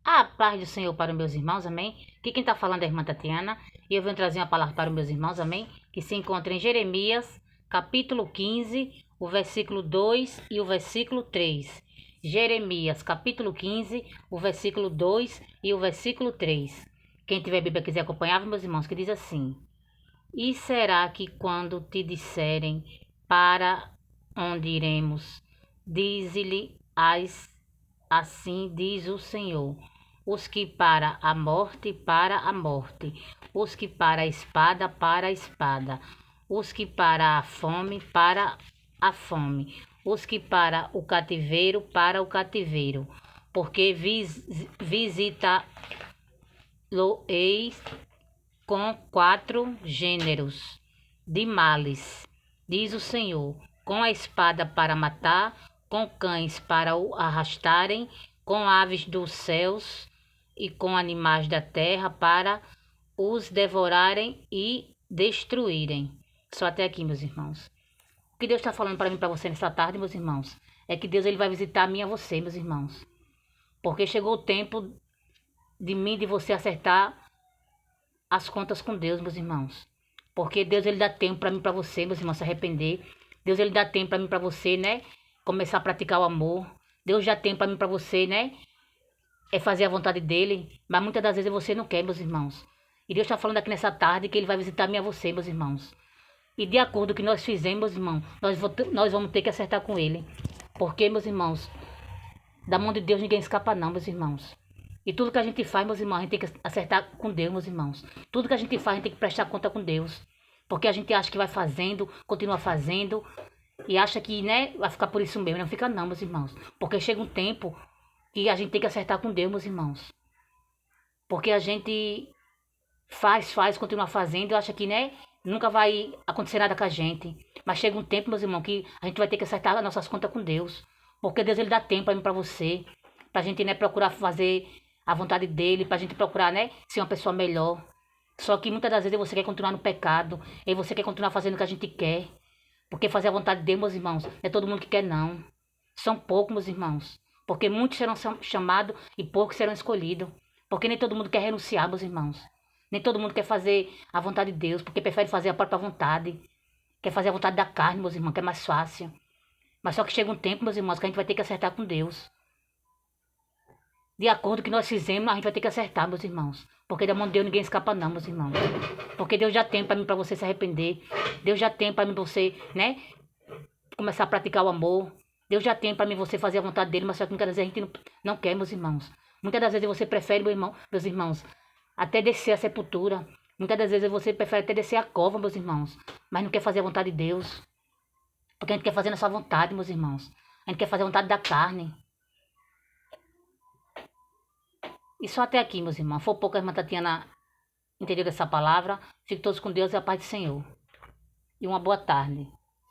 A paz do Senhor para os meus irmãos, amém? Aqui quem está falando é a irmã Tatiana, e eu venho trazer uma palavra para os meus irmãos, amém? Que se encontra em Jeremias, capítulo 15, o versículo 2 e o versículo 3. Jeremias, capítulo 15, o versículo 2 e o versículo 3. Quem tiver Bíblia e quiser acompanhar, meus irmãos, que diz assim: E será que quando te disserem para onde iremos, dize-lhe assim diz o Senhor, os que para a morte, os que para a espada, os que para a fome, os que para o cativeiro, porque visita-lo-eis com 4 gêneros de males, diz o Senhor, com a espada para matar, com cães para o arrastarem, com aves dos céus e com animais da terra para os devorarem e destruírem. Só até aqui, meus irmãos. O que Deus está falando para mim e para você nessa tarde, meus irmãos, é que Deus ele vai visitar a mim e a você, meus irmãos. Porque chegou o tempo de mim e de você acertar as contas com Deus, meus irmãos. Porque Deus ele dá tempo para mim e para você, meus irmãos, se arrepender. Deus ele dá tempo para mim e para você, né? Começar a praticar o amor. Deus dá tempo para mim e para você, né? É fazer a vontade dele. Mas muitas das vezes você não quer, meus irmãos. E Deus está falando aqui nessa tarde que ele vai visitar a mim e a você, meus irmãos. E de acordo com o que nós fizemos, irmãos, nós vamos ter que acertar com ele. Porque, meus irmãos, da mão de Deus ninguém escapa não, meus irmãos. E tudo que a gente faz, meus irmãos, a gente tem que acertar com Deus, meus irmãos. Tudo que a gente faz, a gente tem que prestar conta com Deus. Porque a gente acha que vai fazendo, continua fazendo, e acha que, né, vai ficar por isso mesmo. Não fica não, meus irmãos. Porque chega um tempo que a gente tem que acertar com Deus, meus irmãos. Porque a gente faz, continua fazendo, e acha que, né, nunca vai acontecer nada com a gente. Mas chega um tempo, meus irmãos, que a gente vai ter que acertar as nossas contas com Deus. Porque Deus, ele dá tempo para mim, para você. Pra gente, né, procurar fazer a vontade dele, pra gente procurar, né, ser uma pessoa melhor. Só que muitas das vezes você quer continuar no pecado, e você quer continuar fazendo o que a gente quer. Porque fazer a vontade de Deus, meus irmãos, não é todo mundo que quer, não. São poucos, meus irmãos. Porque muitos serão chamados e poucos serão escolhidos. Porque nem todo mundo quer renunciar, meus irmãos. Nem todo mundo quer fazer a vontade de Deus, porque prefere fazer a própria vontade. Quer fazer a vontade da carne, meus irmãos, que é mais fácil. Mas só que chega um tempo, meus irmãos, que a gente vai ter que acertar com Deus. De acordo com o que nós fizemos, a gente vai ter que acertar, meus irmãos. Porque da mão de Deus ninguém escapa não, meus irmãos. Porque Deus já tem para mim, para você se arrepender. Deus já tem para mim, você, né, começar a praticar o amor. Deus já tem para mim, você fazer a vontade dele, mas só que muitas vezes a gente não quer, meus irmãos. Muitas das vezes você prefere, meus irmãos, até descer a sepultura. Muitas das vezes você prefere até descer a cova, meus irmãos. Mas não quer fazer a vontade de Deus. Porque a gente quer fazer a nossa vontade, meus irmãos. A gente quer fazer a vontade da carne. E só até aqui, meus irmãos. Foi pouco a irmã Tatiana entendeu dessa palavra. Fiquem todos com Deus e a paz do Senhor. E uma boa tarde.